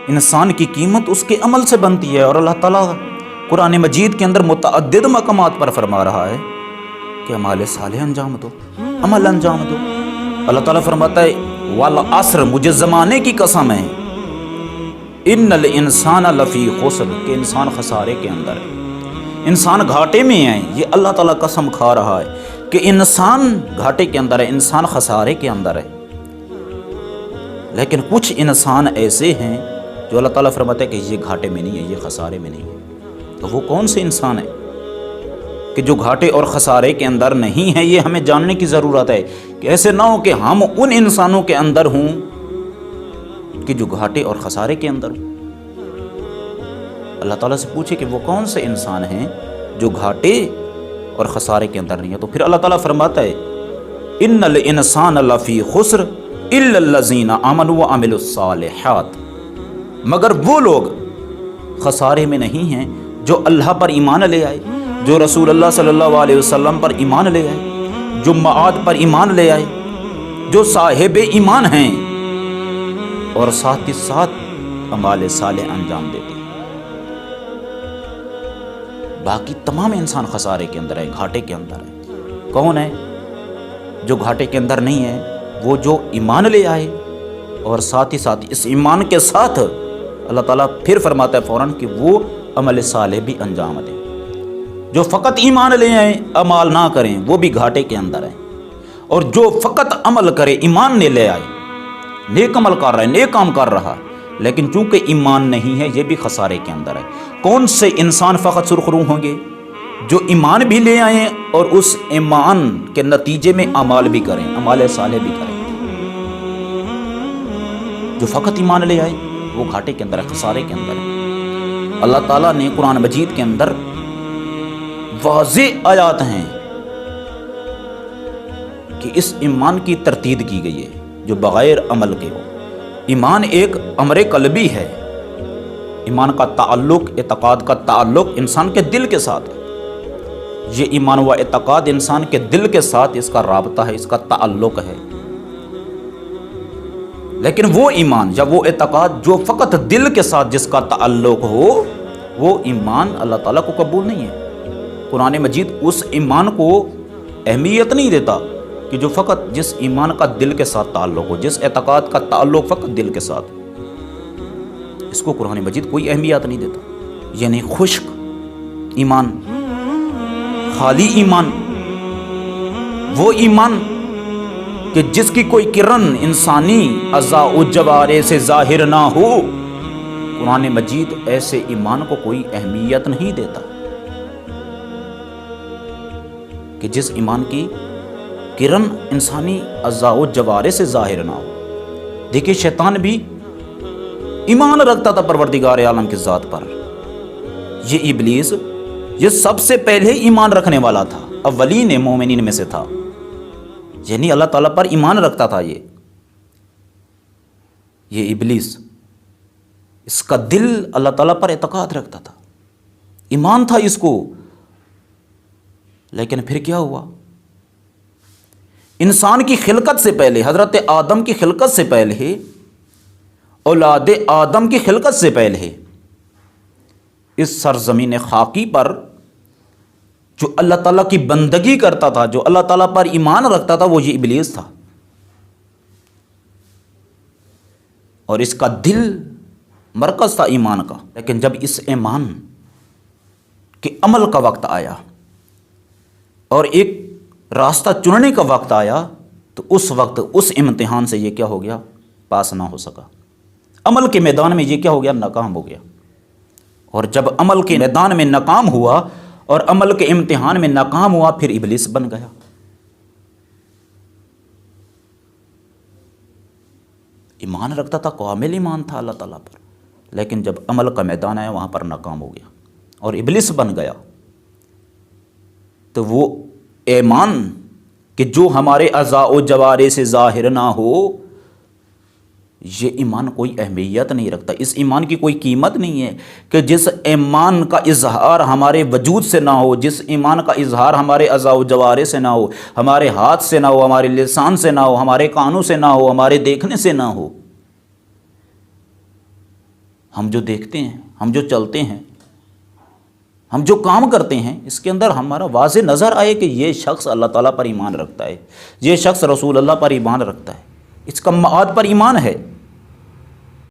انسان کی قیمت اس کے عمل سے بنتی ہے، اور اللہ تعالیٰ قرآن مجید کے اندر متعدد مقامات پر فرما رہا ہے کہ اعمال صالح انجام دو، عمل انجام دو۔ اللہ تعالیٰ فرماتا ہے والعصر، مجھے زمانے کی قسم ہے، ان الانسان لفی خسر، کہ انسان خسارے کے اندر ہے، انسان گھاٹے میں ہے۔ یہ اللہ تعالیٰ قسم کھا رہا ہے کہ انسان گھاٹے کے اندر ہے، انسان خسارے کے اندر ہے۔ لیکن کچھ انسان ایسے ہیں جو اللہ تعالیٰ فرماتا ہے کہ یہ گھاٹے میں نہیں ہے، یہ خسارے میں نہیں ہے۔ تو وہ کون سے انسان ہیں کہ جو گھاٹے اور خسارے کے اندر نہیں ہے؟ یہ ہمیں جاننے کی ضرورت ہے کہ ایسے نہ ہو کہ ہم ان انسانوں کے اندر ہوں کہ جو گھاٹے اور خسارے کے اندر ہوں۔ اللہ تعالیٰ سے پوچھے کہ وہ کون سے انسان ہیں جو گھاٹے اور خسارے کے اندر نہیں ہے، تو پھر اللہ تعالیٰ فرماتا ہے ان الانسان لفی خسر الا الذین آمنوا وعملوا الصالحات، مگر وہ لوگ خسارے میں نہیں ہیں جو اللہ پر ایمان لے آئے، جو رسول اللہ صلی اللہ علیہ وسلم پر ایمان لے آئے، جو معاد پر ایمان لے آئے، جو صاحب ایمان ہیں اور ساتھ ہی ساتھ اعمال صالح انجام دیتے ہیں۔ باقی تمام انسان خسارے کے اندر ہے، گھاٹے کے اندر ہے۔ کون ہے جو گھاٹے کے اندر نہیں ہے؟ وہ جو ایمان لے آئے اور ساتھ ہی ساتھ اس ایمان کے ساتھ اللہ تعالیٰ پھر فرماتا ہے فوراً کہ وہ عمل صالح بھی انجام دیں۔ جو فقط ایمان لے آئیں عمل نہ کریں وہ بھی گھاٹے کے اندر ہیں، اور جو فقط عمل کرے، ایمان نہیں لے آئے، نیک عمل کر رہا ہے، نیک کام کر رہا، لیکن چونکہ ایمان نہیں ہے، یہ بھی خسارے کے اندر ہے۔ کون سے انسان فقط سرخرو ہوں گے؟ جو ایمان بھی لے آئیں اور اس ایمان کے نتیجے میں اعمال بھی کریں، اعمال صالح بھی کریں۔ جو فقط ایمان لے آئے وہ گھاٹے کے اندر ہے، خسارے کے اندر ہے۔ اللہ تعالیٰ نے قرآن مجید کے اندر واضح آیات ہیں کہ اس ایمان کی تردید کی گئی ہے جو بغیر عمل کے ہو۔ ایمان ایک امر قلبی ہے، ایمان کا تعلق، اعتقاد کا تعلق انسان کے دل کے ساتھ ہے۔ یہ ایمان و اعتقاد انسان کے دل کے ساتھ اس کا رابطہ ہے، اس کا تعلق ہے۔ لیکن وہ ایمان یا وہ اعتقاد جو فقط دل کے ساتھ جس کا تعلق ہو، وہ ایمان اللہ تعالیٰ کو قبول نہیں ہے۔ قرآن مجید اس ایمان کو اہمیت نہیں دیتا کہ جو فقط جس ایمان کا دل کے ساتھ تعلق ہو، جس اعتقاد کا تعلق فقط دل کے ساتھ، اس کو قرآن مجید کوئی اہمیت نہیں دیتا۔ یعنی خشک ایمان، خالی ایمان، وہ ایمان کہ جس کی کوئی کرن انسانی اعضاء و جوارح سے ظاہر نہ ہو، قرآن مجید ایسے ایمان کو کوئی اہمیت نہیں دیتا۔ کہ جس ایمان کی کرن انسانی اعضاء و جوارح سے ظاہر نہ ہو۔ دیکھیے شیطان بھی ایمان رکھتا تھا پروردگار عالم کی ذات پر۔ یہ ابلیس یہ سب سے پہلے ایمان رکھنے والا تھا، اولین مومنین میں سے تھا، یعنی اللہ تعالیٰ پر ایمان رکھتا تھا۔ یہ ابلیس، اس کا دل اللہ تعالیٰ پر اعتقاد رکھتا تھا، ایمان تھا اس کو۔ لیکن پھر کیا ہوا؟ انسان کی خلقت سے پہلے، حضرت آدم کی خلقت سے پہلے، اولاد آدم کی خلقت سے پہلے، اس سرزمین خاکی پر جو اللہ تعالیٰ کی بندگی کرتا تھا، جو اللہ تعالیٰ پر ایمان رکھتا تھا، وہ یہ ابلیس تھا۔ اور اس کا دل مرکز تھا ایمان کا۔ لیکن جب اس ایمان کے عمل کا وقت آیا اور ایک راستہ چننے کا وقت آیا، تو اس وقت اس امتحان سے یہ کیا ہو گیا؟ پاس نہ ہو سکا۔ عمل کے میدان میں یہ کیا ہو گیا؟ ناکام ہو گیا۔ اور جب عمل کے میدان میں ناکام ہوا اور عمل کے امتحان میں ناکام ہوا، پھر ابلیس بن گیا۔ ایمان رکھتا تھا، کامل ایمان تھا اللہ تعالیٰ پر، لیکن جب عمل کا میدان آیا وہاں پر ناکام ہو گیا اور ابلیس بن گیا۔ تو وہ ایمان کہ جو ہمارے اعضاء و جوارح سے ظاہر نہ ہو، یہ ایمان کوئی اہمیت نہیں رکھتا۔ اس ایمان کی کوئی قیمت نہیں ہے کہ جس ایمان کا اظہار ہمارے وجود سے نہ ہو، جس ایمان کا اظہار ہمارے اعضاء و جوارح سے نہ ہو، ہمارے ہاتھ سے نہ ہو، ہمارے لسان سے نہ ہو، ہمارے کانوں سے نہ ہو، ہمارے دیکھنے سے نہ ہو۔ ہم جو دیکھتے ہیں، ہم جو چلتے ہیں، ہم جو کام کرتے ہیں، اس کے اندر ہمارا واضح نظر آئے کہ یہ شخص اللہ تعالیٰ پر ایمان رکھتا ہے، یہ شخص رسول اللہ پر ایمان رکھتا ہے، اس کا معاد پر ایمان ہے،